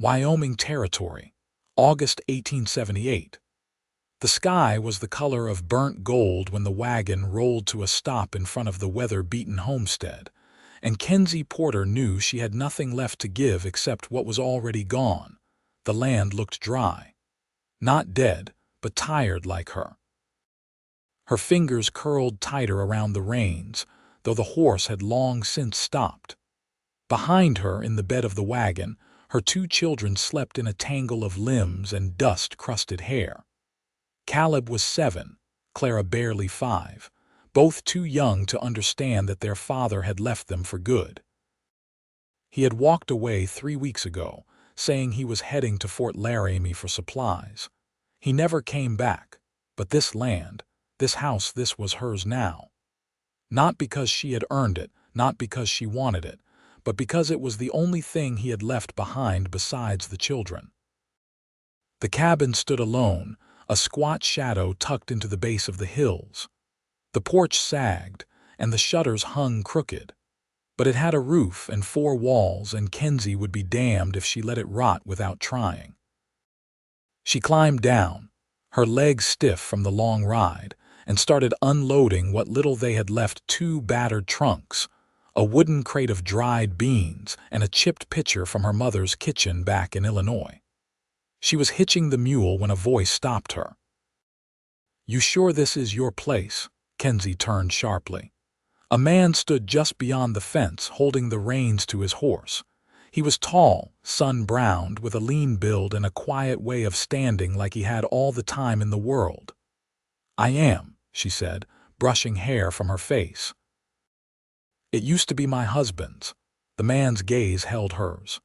Wyoming Territory, August 1878. The sky was the color of burnt gold when the wagon rolled to a stop in front of the weather-beaten homestead, and Kenzie Porter knew she had nothing left to give except what was already gone. The land looked dry. Not dead, but tired like her. Her fingers curled tighter around the reins, though the horse had long since stopped. Behind her, in the bed of the wagon, her two children slept in a tangle of limbs and dust-crusted hair. Caleb was 7, Clara barely 5, both too young to understand that their father had left them for good. He had walked away 3 weeks ago, saying he was heading to Fort Laramie for supplies. He never came back, but this land, this house, this was hers now. Not because she had earned it, not because she wanted it, but because it was the only thing he had left behind besides the children. The cabin stood alone, a squat shadow tucked into the base of the hills. The porch sagged, and the shutters hung crooked. But it had a roof and 4 walls, and Kenzie would be damned if she let it rot without trying. She climbed down, her legs stiff from the long ride, and started unloading what little they had left: 2 battered trunks, a wooden crate of dried beans, and a chipped pitcher from her mother's kitchen back in Illinois. She was hitching the mule when a voice stopped her. "You sure this is your place?" Kenzie turned sharply. A man stood just beyond the fence, holding the reins to his horse. He was tall, sun-browned, with a lean build and a quiet way of standing like he had all the time in the world. "I am," she said, brushing hair from her face. "It used to be my husband's." The man's gaze held hers.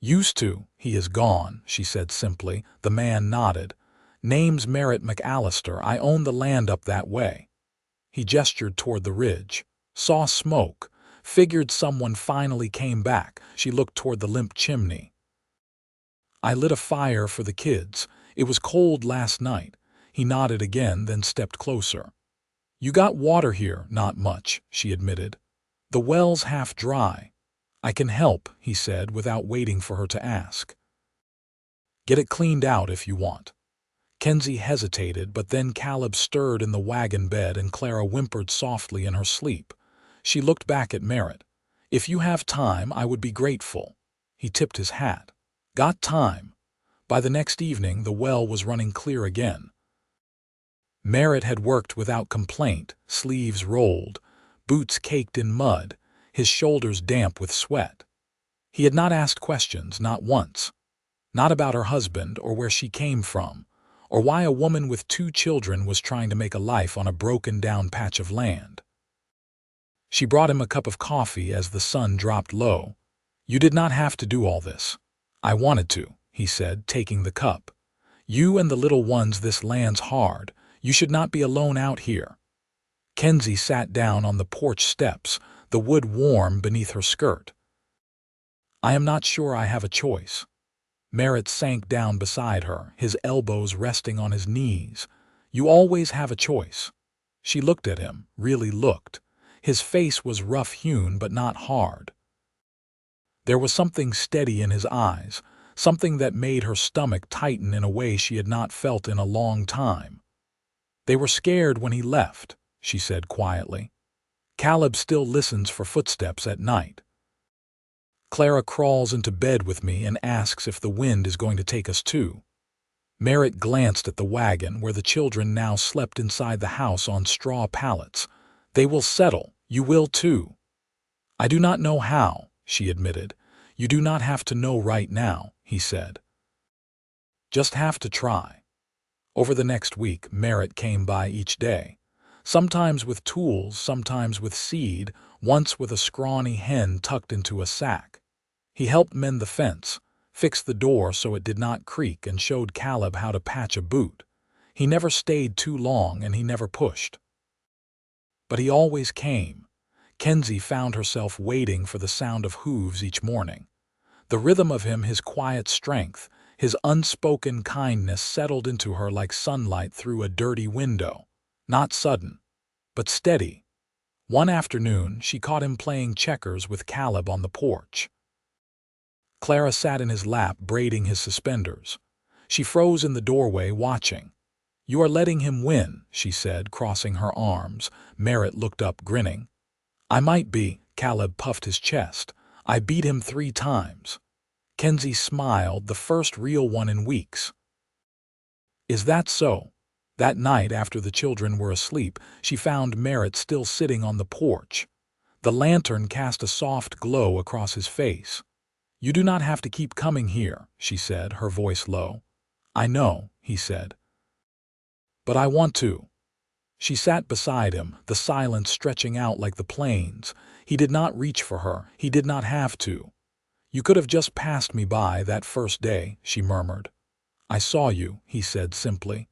"Used to, he is gone," she said simply. The man nodded. "Name's Merritt McAllister. I own the land up that way." He gestured toward the ridge. Saw smoke. Figured someone finally came back. She looked toward the limp chimney. "I lit a fire for the kids. It was cold last night." He nodded again, then stepped closer. "You got water here?" "Not much," she admitted. "The well's half dry." "I can help," he said, without waiting for her to ask. "Get it cleaned out if you want." Kenzie hesitated, but then Caleb stirred in the wagon bed and Clara whimpered softly in her sleep. She looked back at Merritt. "If you have time, I would be grateful." He tipped his hat. "Got time." By the next evening, the well was running clear again. Merritt had worked without complaint, sleeves rolled, boots caked in mud, his shoulders damp with sweat. He had not asked questions, not once. Not about her husband, or where she came from, or why a woman with 2 children was trying to make a life on a broken-down patch of land. She brought him a cup of coffee as the sun dropped low. "You did not have to do all this." "I wanted to," he said, taking the cup. "You and the little ones, this land's hard. You should not be alone out here." Kenzie sat down on the porch steps, the wood warm beneath her skirt. "I am not sure I have a choice." Merritt sank down beside her, his elbows resting on his knees. "You always have a choice." She looked at him, really looked. His face was rough-hewn but not hard. There was something steady in his eyes, something that made her stomach tighten in a way she had not felt in a long time. "They were scared when he left," she said quietly. "Caleb still listens for footsteps at night. Clara crawls into bed with me and asks if the wind is going to take us too." Merritt glanced at the wagon where the children now slept inside the house on straw pallets. "They will settle. You will too." "I do not know how," she admitted. "You do not have to know right now," he said. "Just have to try." Over the next week, Merritt came by each day. Sometimes with tools, sometimes with seed, once with a scrawny hen tucked into a sack. He helped mend the fence, fixed the door so it did not creak, and showed Caleb how to patch a boot. He never stayed too long, and he never pushed. But he always came. Kenzie found herself waiting for the sound of hooves each morning. The rhythm of him, his quiet strength, his unspoken kindness settled into her like sunlight through a dirty window. Not sudden, but steady. One afternoon, she caught him playing checkers with Caleb on the porch. Clara sat in his lap, braiding his suspenders. She froze in the doorway, watching. "You are letting him win," she said, crossing her arms. Merritt looked up, grinning. "I might be." Caleb puffed his chest. "I beat him 3 times." Kenzie smiled, the first real one in weeks. "Is that so?" That night, after the children were asleep, she found Merritt still sitting on the porch. The lantern cast a soft glow across his face. "You do not have to keep coming here," she said, her voice low. "I know," he said. "But I want to." She sat beside him, the silence stretching out like the plains. He did not reach for her. He did not have to. "You could have just passed me by that first day," she murmured. "I saw you," he said simply.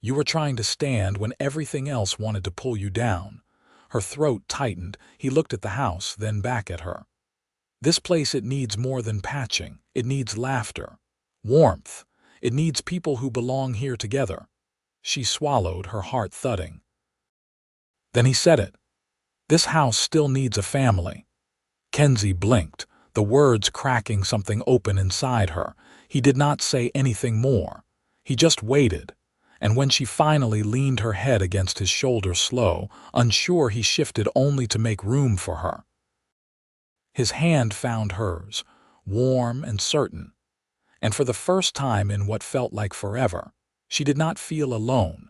"You were trying to stand when everything else wanted to pull you down." Her throat tightened. He looked at the house, then back at her. "This place, it needs more than patching. It needs laughter, warmth. It needs people who belong here together." She swallowed, her heart thudding. Then he said it. "This house still needs a family." Kenzie blinked, the words cracking something open inside her. He did not say anything more. He just waited. And when she finally leaned her head against his shoulder, slow, unsure, he shifted only to make room for her. His hand found hers, warm and certain. And for the first time in what felt like forever, she did not feel alone.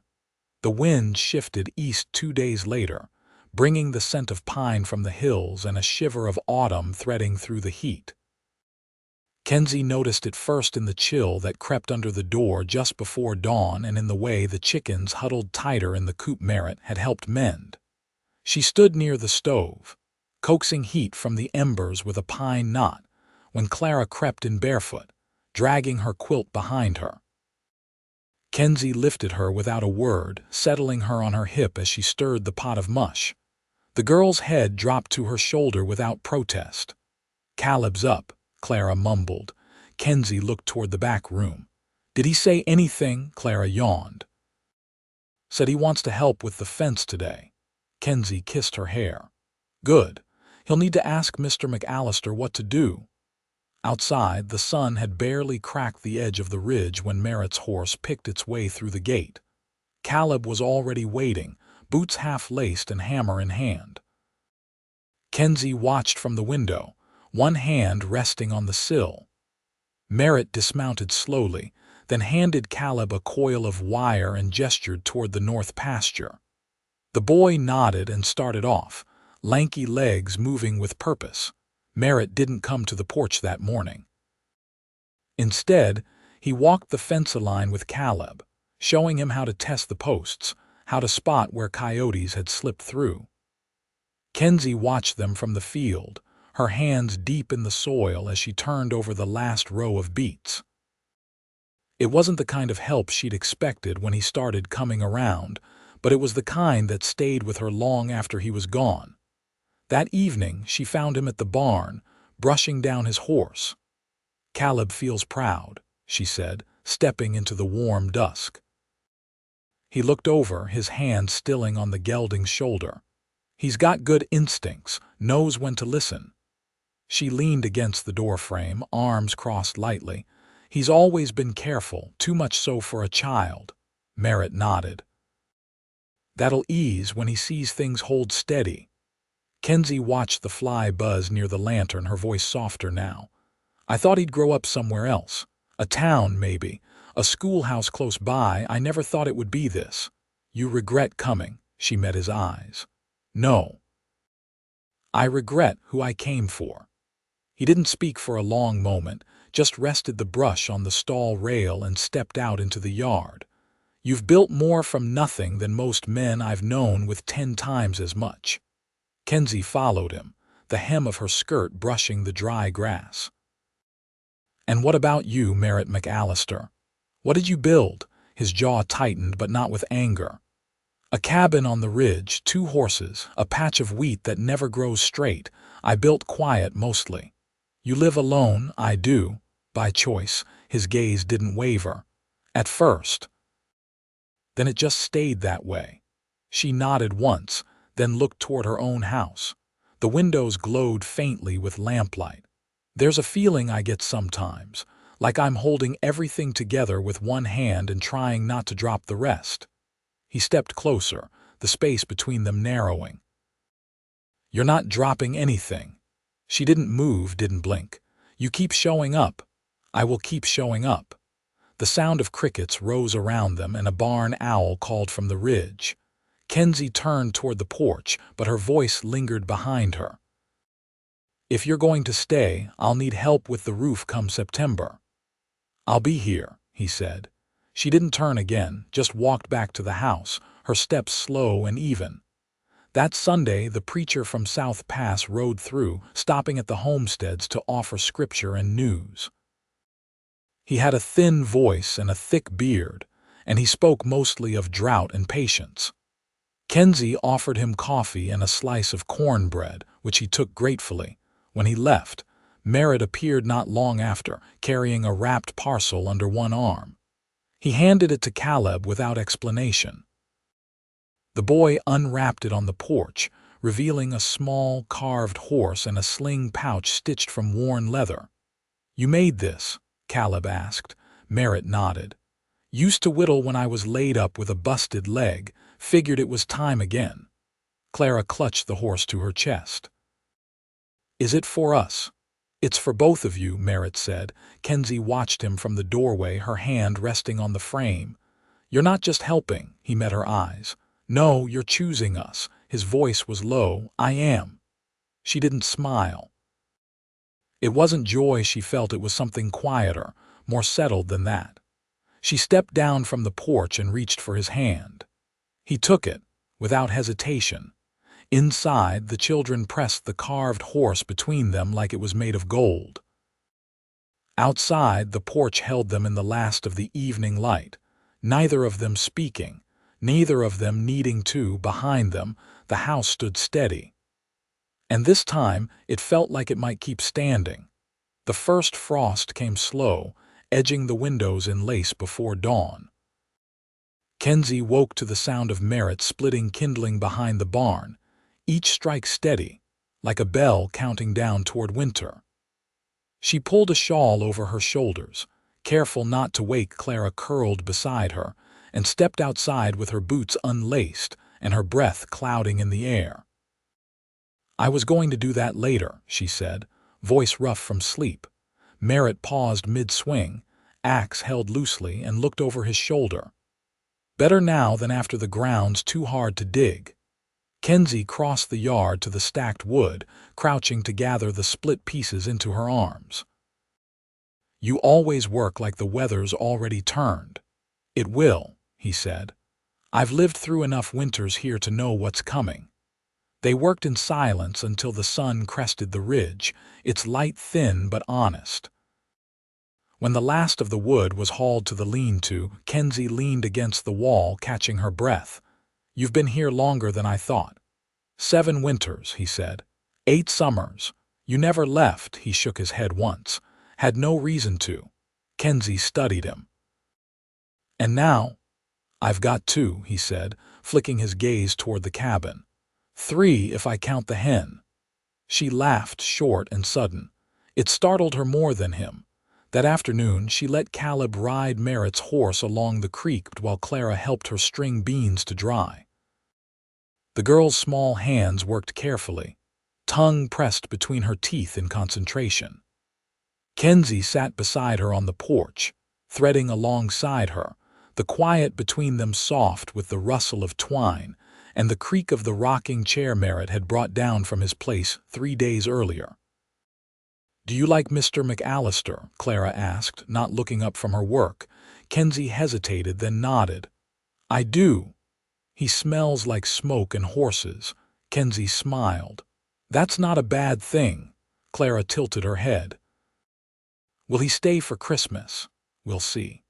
The wind shifted east 2 days later, bringing the scent of pine from the hills and a shiver of autumn threading through the heat. Kenzie noticed it first in the chill that crept under the door just before dawn, and in the way the chickens huddled tighter in the coop Merritt had helped mend. She stood near the stove, coaxing heat from the embers with a pine knot, when Clara crept in barefoot, dragging her quilt behind her. Kenzie lifted her without a word, settling her on her hip as she stirred the pot of mush. The girl's head dropped to her shoulder without protest. "Caleb's up," Clara mumbled. Kenzie looked toward the back room. "Did he say anything?" Clara yawned. "Said he wants to help with the fence today." Kenzie kissed her hair. "Good. He'll need to ask Mr. McAllister what to do." Outside, the sun had barely cracked the edge of the ridge when Merritt's horse picked its way through the gate. Caleb was already waiting, boots half-laced and hammer in hand. Kenzie watched from the window, one hand resting on the sill. Merritt dismounted slowly, then handed Caleb a coil of wire and gestured toward the north pasture. The boy nodded and started off, lanky legs moving with purpose. Merritt didn't come to the porch that morning. Instead, he walked the fence line with Caleb, showing him how to test the posts, how to spot where coyotes had slipped through. Kenzie watched them from the field, her hands deep in the soil as she turned over the last row of beets. It wasn't the kind of help she'd expected when he started coming around, but it was the kind that stayed with her long after he was gone. That evening, she found him at the barn, brushing down his horse. "Caleb feels proud," she said, stepping into the warm dusk. He looked over, his hand stilling on the gelding's shoulder. "He's got good instincts, knows when to listen." She leaned against the doorframe, arms crossed lightly. "He's always been careful, too much so for a child." Merritt nodded. "That'll ease when he sees things hold steady." Kenzie watched the fly buzz near the lantern, her voice softer now. "I thought he'd grow up somewhere else. A town, maybe. A schoolhouse close by. I never thought it would be this." "You regret coming?" She met his eyes. "No. I regret who I came for." He didn't speak for a long moment, just rested the brush on the stall rail and stepped out into the yard. "You've built more from nothing than most men I've known with 10 times as much." Kenzie followed him, the hem of her skirt brushing the dry grass. "And what about you, Merritt McAllister? What did you build?" His jaw tightened, but not with anger. "A cabin on the ridge, 2 horses, a patch of wheat that never grows straight. I built quiet mostly." "You live alone?" "I do. By choice." His gaze didn't waver. "At first." "Then it just stayed that way." She nodded once, then looked toward her own house. The windows glowed faintly with lamplight. There's a feeling I get sometimes, like I'm holding everything together with one hand and trying not to drop the rest. He stepped closer, the space between them narrowing. You're not dropping anything. She didn't move, didn't blink. You keep showing up. I will keep showing up. The sound of crickets rose around them and a barn owl called from the ridge. Kenzie turned toward the porch, but her voice lingered behind her. If you're going to stay, I'll need help with the roof come September. I'll be here, he said. She didn't turn again, just walked back to the house, her steps slow and even. That Sunday, the preacher from South Pass rode through, stopping at the homesteads to offer scripture and news. He had a thin voice and a thick beard, and he spoke mostly of drought and patience. Kenzie offered him coffee and a slice of cornbread, which he took gratefully. When he left, Merritt appeared not long after, carrying a wrapped parcel under one arm. He handed it to Caleb without explanation. The boy unwrapped it on the porch, revealing a small, carved horse and a sling pouch stitched from worn leather. "You made this?" Caleb asked. Merritt nodded. "Used to whittle when I was laid up with a busted leg, figured it was time again." Clara clutched the horse to her chest. "Is it for us?" "It's for both of you," Merritt said. Kenzie watched him from the doorway, her hand resting on the frame. "You're not just helping," he met her eyes. "No, you're choosing us." His voice was low. "I am." She didn't smile. It wasn't joy she felt, it was something quieter, more settled than that. She stepped down from the porch and reached for his hand. He took it, without hesitation. Inside, the children pressed the carved horse between them like it was made of gold. Outside, the porch held them in the last of the evening light, neither of them speaking, neither of them needing to. Behind them, the house stood steady. And this time, it felt like it might keep standing. The first frost came slow, edging the windows in lace before dawn. Kenzie woke to the sound of Merritt splitting kindling behind the barn, each strike steady, like a bell counting down toward winter. She pulled a shawl over her shoulders, careful not to wake Clara curled beside her, and stepped outside with her boots unlaced and her breath clouding in the air. "I was going to do that later," she said, voice rough from sleep. Merritt paused mid-swing, axe held loosely, and looked over his shoulder. "Better now than after the ground's too hard to dig." Kenzie crossed the yard to the stacked wood, crouching to gather the split pieces into her arms. "You always work like the weather's already turned." "It will," he said. "I've lived through enough winters here to know what's coming." They worked in silence until the sun crested the ridge, its light thin but honest. When the last of the wood was hauled to the lean-to, Kenzie leaned against the wall, catching her breath. "You've been here longer than I thought." 7 winters, he said. 8 summers. You never left." He shook his head once. "Had no reason to." Kenzie studied him. "And now?" "I've got 2, he said, flicking his gaze toward the cabin. 3 if I count the hen." She laughed, short and sudden. It startled her more than him. That afternoon, she let Caleb ride Merritt's horse along the creek while Clara helped her string beans to dry. The girl's small hands worked carefully, tongue pressed between her teeth in concentration. Kenzie sat beside her on the porch, threading alongside her, the quiet between them soft with the rustle of twine and the creak of the rocking chair Merritt had brought down from his place 3 days earlier. "Do you like Mr. McAllister?" Clara asked, not looking up from her work. Kenzie hesitated, then nodded. "I do. He smells like smoke and horses." Kenzie smiled. "That's not a bad thing." Clara tilted her head. "Will he stay for Christmas?" "We'll see."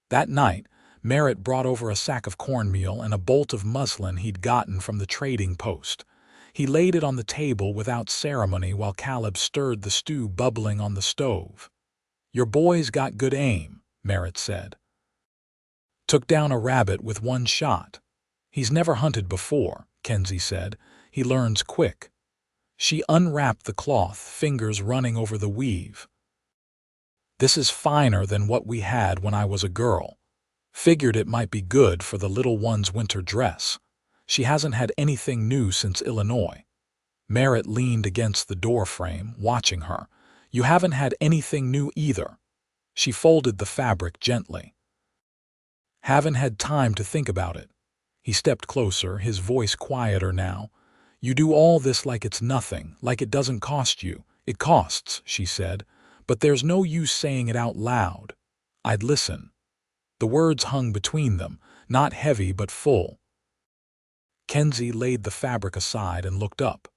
That night, Merritt brought over a sack of cornmeal and a bolt of muslin he'd gotten from the trading post. He laid it on the table without ceremony while Caleb stirred the stew bubbling on the stove. "Your boy's got good aim," Merritt said. "Took down a rabbit with 1 shot. He's never hunted before," Kenzie said. "He learns quick." She unwrapped the cloth, fingers running over the weave. "This is finer than what we had when I was a girl. Figured it might be good for the little one's winter dress. She hasn't had anything new since Illinois." Merritt leaned against the doorframe, watching her. "You haven't had anything new either." She folded the fabric gently. "Haven't had time to think about it." He stepped closer, his voice quieter now. "You do all this like it's nothing, like it doesn't cost you." "It costs," she said, "but there's no use saying it out loud." "I'd listen." The words hung between them, not heavy but full. Kenzie laid the fabric aside and looked up.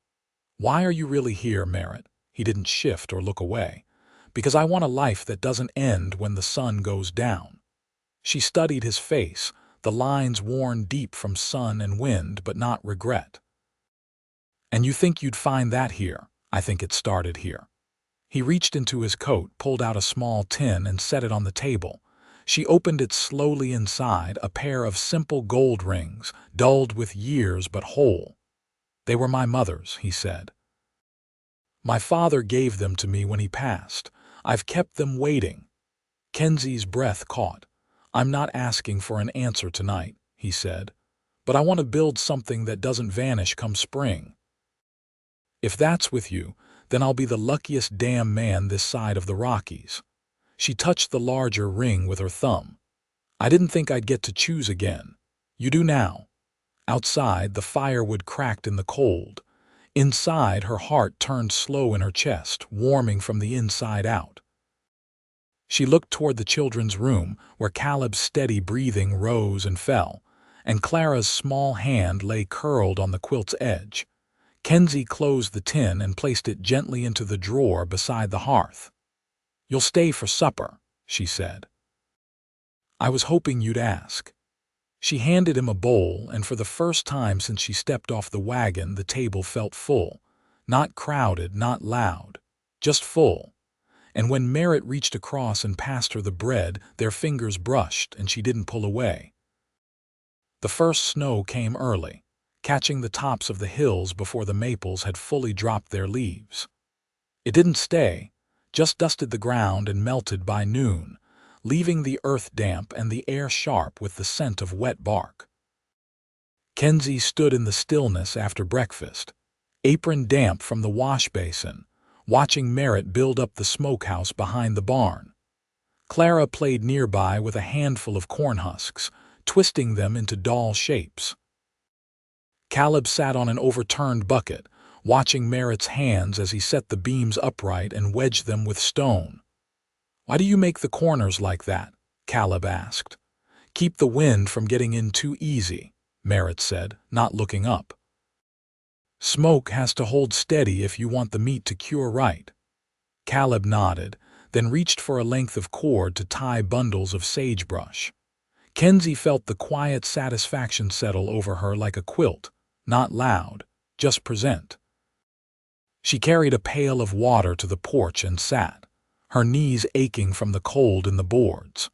"Why are you really here, Merritt?" He didn't shift or look away. "Because I want a life that doesn't end when the sun goes down." She studied his face, the lines worn deep from sun and wind, but not regret. "And you think you'd find that here?" "I think it started here." He reached into his coat, pulled out a small tin, and set it on the table. She opened it slowly. Inside, a pair of simple gold rings, dulled with years but whole. "They were my mother's," he said. "My father gave them to me when he passed. I've kept them waiting." Kenzie's breath caught. "I'm not asking for an answer tonight," he said, "but I want to build something that doesn't vanish come spring. If that's with you, then I'll be the luckiest damn man this side of the Rockies." She touched the larger ring with her thumb. "I didn't think I'd get to choose again. You do now." Outside, the firewood cracked in the cold. Inside, her heart turned slow in her chest, warming from the inside out. She looked toward the children's room, where Caleb's steady breathing rose and fell, and Clara's small hand lay curled on the quilt's edge. Kenzie closed the tin and placed it gently into the drawer beside the hearth. "You'll stay for supper," she said. "I was hoping you'd ask." She handed him a bowl, and for the first time since she stepped off the wagon, the table felt full. Not crowded, not loud, just full. And when Merritt reached across and passed her the bread, their fingers brushed, and she didn't pull away. The first snow came early, catching the tops of the hills before the maples had fully dropped their leaves. It didn't stay, just dusted the ground and melted by noon, leaving the earth damp and the air sharp with the scent of wet bark. Kenzie stood in the stillness after breakfast, apron damp from the wash basin, watching Merritt build up the smokehouse behind the barn. Clara played nearby with a handful of corn husks, twisting them into doll shapes. Caleb sat on an overturned bucket, watching Merritt's hands as he set the beams upright and wedged them with stone. "Why do you make the corners like that?" Caleb asked. "Keep the wind from getting in too easy," Merritt said, not looking up. "Smoke has to hold steady if you want the meat to cure right." Caleb nodded, then reached for a length of cord to tie bundles of sagebrush. Kenzie felt the quiet satisfaction settle over her like a quilt, not loud, just present. She carried a pail of water to the porch and sat, her knees aching from the cold in the boards.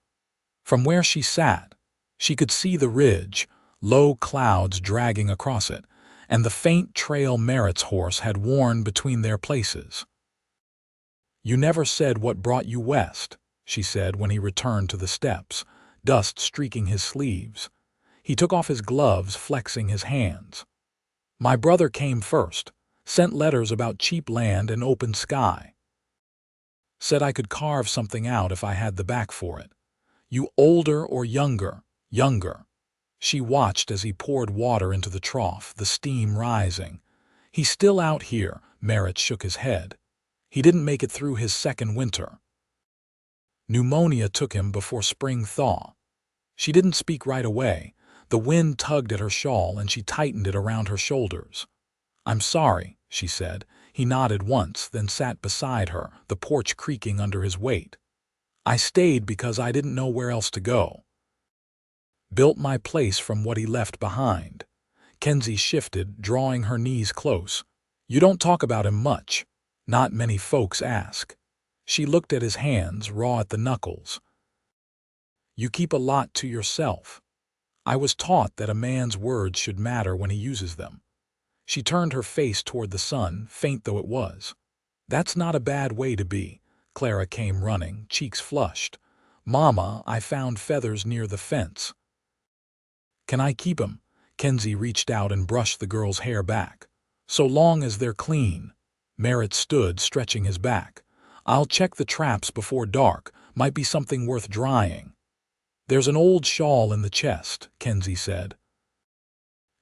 From where she sat, she could see the ridge, low clouds dragging across it, and the faint trail Merritt's horse had worn between their places. "You never said what brought you west," she said when he returned to the steps, dust streaking his sleeves. He took off his gloves, flexing his hands. "My brother came first, sent letters about cheap land and open sky. Said I could carve something out if I had the back for it. You older or younger?" "Younger." She watched as he poured water into the trough, the steam rising. "He's still out here," Merritt shook his head. "He didn't make it through his second winter. Pneumonia took him before spring thaw." She didn't speak right away. The wind tugged at her shawl and she tightened it around her shoulders. "I'm sorry," she said. He nodded once, then sat beside her, the porch creaking under his weight. "I stayed because I didn't know where else to go. Built my place from what he left behind." Kenzie shifted, drawing her knees close. "You don't talk about him much." "Not many folks ask." She looked at his hands, raw at the knuckles. "You keep a lot to yourself." "I was taught that a man's words should matter when he uses them." She turned her face toward the sun, faint though it was. "That's not a bad way to be." Clara came running, cheeks flushed. "Mama, I found feathers near the fence." "Can I keep 'em?" Kenzie reached out and brushed the girl's hair back. "So long as they're clean." Merritt stood, stretching his back. "I'll check the traps before dark. Might be something worth drying." "There's an old shawl in the chest," Kenzie said.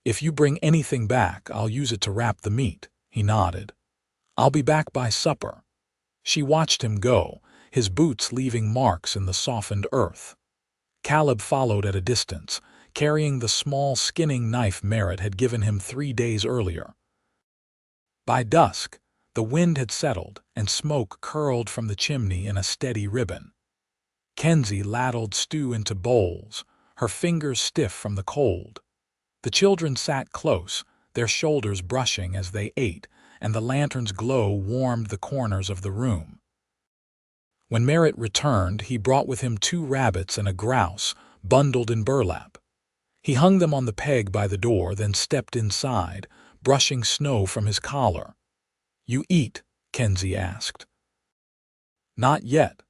"If you bring anything back, I'll use it to wrap the meat." He nodded. "I'll be back by supper." She watched him go, his boots leaving marks in the softened earth. Caleb followed at a distance, carrying the small skinning knife Merritt had given him 3 days earlier. By dusk, the wind had settled, and smoke curled from the chimney in a steady ribbon. Kenzie ladled stew into bowls, her fingers stiff from the cold. The children sat close, their shoulders brushing as they ate, and the lantern's glow warmed the corners of the room. When Merritt returned, he brought with him 2 rabbits and a grouse, bundled in burlap. He hung them on the peg by the door, then stepped inside, brushing snow from his collar. "You eat?" Kenzie asked. "Not yet."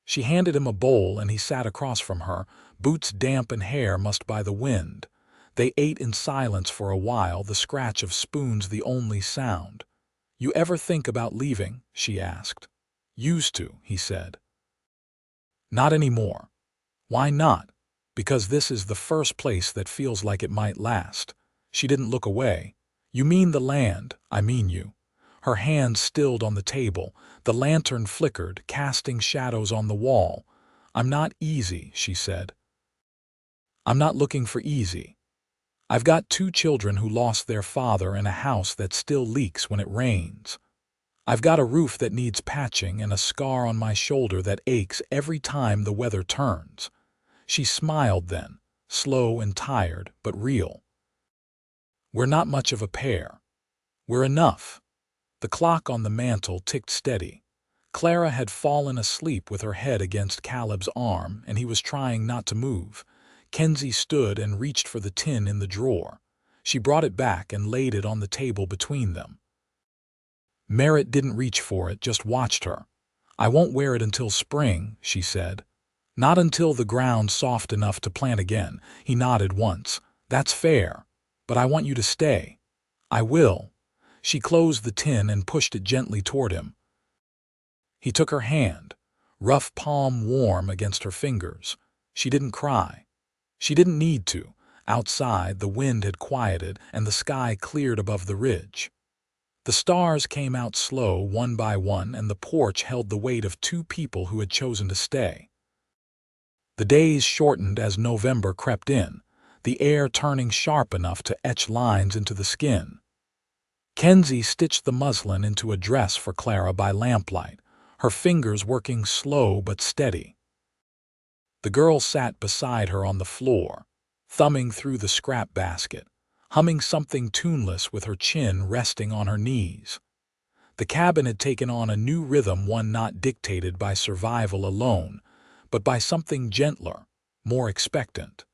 She handed him a bowl and he sat across from her, boots damp and hair mussed by the wind. They ate in silence for a while, the scratch of spoons the only sound. "You ever think about leaving?" she asked. "Used to," he said. "Not anymore." "Why not?" "Because this is the first place that feels like it might last." She didn't look away. "You mean the land, I mean you." Her hand stilled on the table. The lantern flickered, casting shadows on the wall. "I'm not easy," she said. "I'm not looking for easy. I've got 2 children who lost their father and a house that still leaks when it rains. I've got a roof that needs patching and a scar on my shoulder that aches every time the weather turns." She smiled then, slow and tired, but real. "We're not much of a pair. We're enough." The clock on the mantel ticked steady. Clara had fallen asleep with her head against Caleb's arm, and he was trying not to move. Kenzie stood and reached for the tin in the drawer. She brought it back and laid it on the table between them. Merritt didn't reach for it, just watched her. "I won't wear it until spring," she said. "Not until the ground's soft enough to plant again." He nodded once. "That's fair. But I want you to stay." "I will." She closed the tin and pushed it gently toward him. He took her hand, rough palm warm against her fingers. She didn't cry. She didn't need to. Outside, the wind had quieted and the sky cleared above the ridge. The stars came out slow, one by one, and the porch held the weight of 2 people who had chosen to stay. The days shortened as November crept in, the air turning sharp enough to etch lines into the skin. Kenzie stitched the muslin into a dress for Clara by lamplight, her fingers working slow but steady. The girl sat beside her on the floor, thumbing through the scrap basket, humming something tuneless with her chin resting on her knees. The cabin had taken on a new rhythm, one not dictated by survival alone, but by something gentler, more expectant.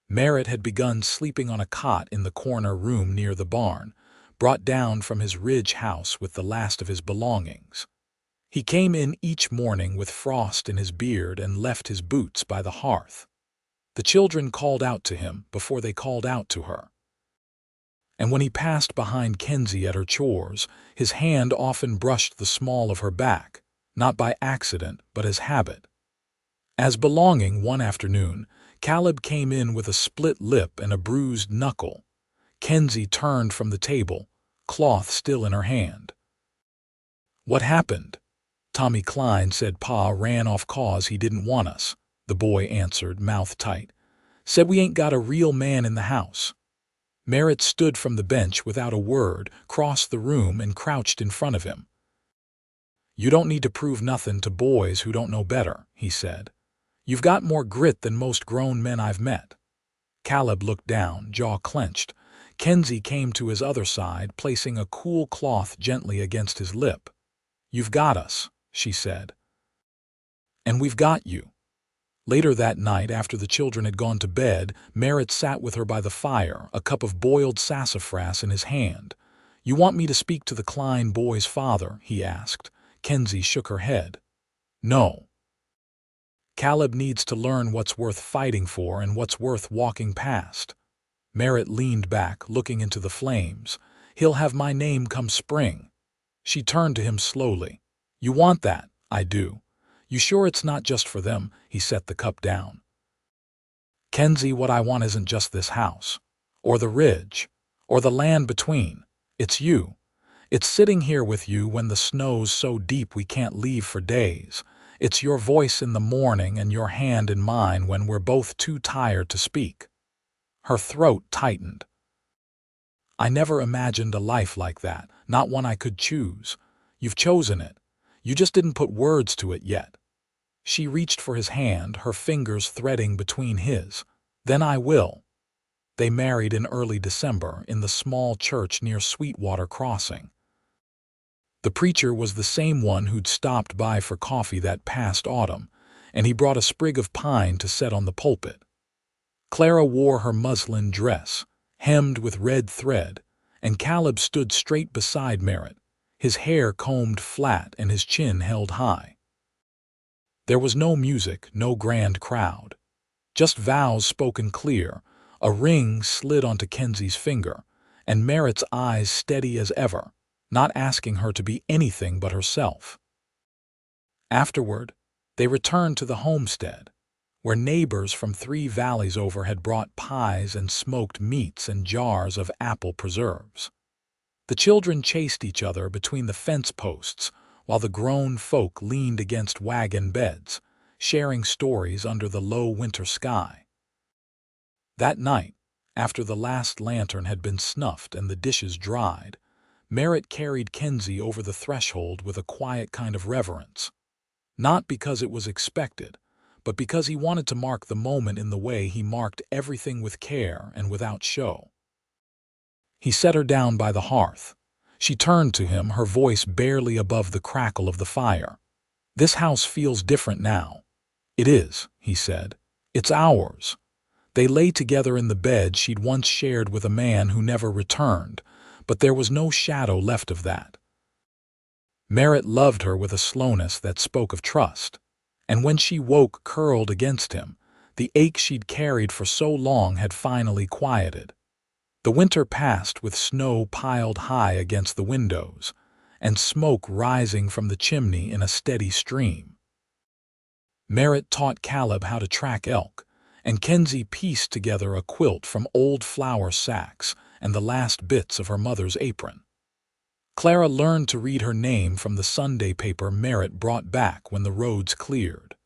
Merritt had begun sleeping on a cot in the corner room near the barn, brought down from his ridge house with the last of his belongings. He came in each morning with frost in his beard and left his boots by the hearth. The children called out to him before they called out to her. And when he passed behind Kenzie at her chores, his hand often brushed the small of her back, not by accident but as habit. As belonging one afternoon, Caleb came in with a split lip and a bruised knuckle. Kenzie turned from the table, cloth still in her hand. "What happened?" "Tommy Klein said Pa ran off 'cause he didn't want us," the boy answered, mouth tight. "Said we ain't got a real man in the house." Merritt stood from the bench without a word, crossed the room and crouched in front of him. "You don't need to prove nothing to boys who don't know better," he said. "You've got more grit than most grown men I've met." Caleb looked down, jaw clenched. Kenzie came to his other side, placing a cool cloth gently against his lip. "You've got us," she said. "And we've got you." Later that night, after the children had gone to bed, Merritt sat with her by the fire, a cup of boiled sassafras in his hand. "You want me to speak to the Klein boy's father?" he asked. Kenzie shook her head. "No. Caleb needs to learn what's worth fighting for and what's worth walking past." Merritt leaned back, looking into the flames. "He'll have my name come spring." She turned to him slowly. "You want that?" "I do." "You sure it's not just for them?" He set the cup down. "Kenzie, what I want isn't just this house, or the ridge, or the land between. It's you. It's sitting here with you when the snow's so deep we can't leave for days. It's your voice in the morning and your hand in mine when we're both too tired to speak." Her throat tightened. "I never imagined a life like that, not one I could choose. You've chosen it. You just didn't put words to it yet." She reached for his hand, her fingers threading between his. "Then I will." They married in early December in the small church near Sweetwater Crossing. The preacher was the same one who'd stopped by for coffee that past autumn, and he brought a sprig of pine to set on the pulpit. Clara wore her muslin dress, hemmed with red thread, and Caleb stood straight beside Merritt, his hair combed flat and his chin held high. There was no music, no grand crowd. Just vows spoken clear. A ring slid onto Kenzie's finger, and Merritt's eyes steady as ever, not asking her to be anything but herself. Afterward, they returned to the homestead, where neighbors from 3 valleys over had brought pies and smoked meats and jars of apple preserves. The children chased each other between the fence posts, while the grown folk leaned against wagon beds, sharing stories under the low winter sky. That night, after the last lantern had been snuffed and the dishes dried, Merritt carried Kenzie over the threshold with a quiet kind of reverence. Not because it was expected, but because he wanted to mark the moment in the way he marked everything, with care and without show. He set her down by the hearth. She turned to him, her voice barely above the crackle of the fire. "This house feels different now." "It is," he said. "It's ours." They lay together in the bed she'd once shared with a man who never returned, but there was no shadow left of that. Merritt loved her with a slowness that spoke of trust, and when she woke curled against him, the ache she'd carried for so long had finally quieted. The winter passed with snow piled high against the windows, and smoke rising from the chimney in a steady stream. Merritt taught Caleb how to track elk, and Kenzie pieced together a quilt from old flour sacks and the last bits of her mother's apron. Clara learned to read her name from the Sunday paper Merritt brought back when the roads cleared.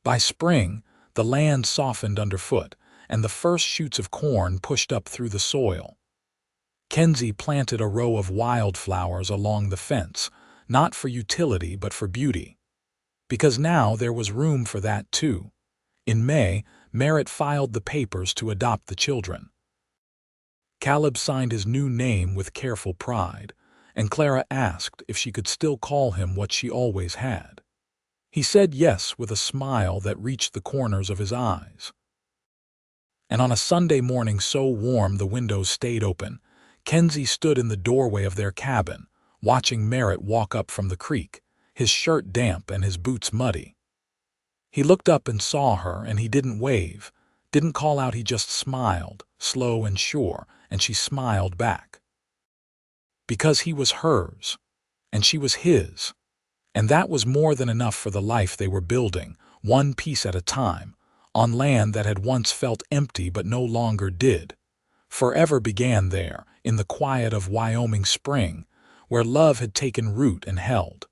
By spring, the land softened underfoot, and the first shoots of corn pushed up through the soil. Kenzie planted a row of wildflowers along the fence, not for utility but for beauty. Because now there was room for that too. In May, Merritt filed the papers to adopt the children. Caleb signed his new name with careful pride, and Clara asked if she could still call him what she always had. He said yes with a smile that reached the corners of his eyes. And on a Sunday morning so warm the windows stayed open, Kenzie stood in the doorway of their cabin, watching Merritt walk up from the creek, his shirt damp and his boots muddy. He looked up and saw her, and he didn't wave, didn't call out, he just smiled, slow and sure, and she smiled back. Because he was hers, and she was his, and that was more than enough for the life they were building, one piece at a time, on land that had once felt empty but no longer did. Forever began there, in the quiet of Wyoming spring, where love had taken root and held.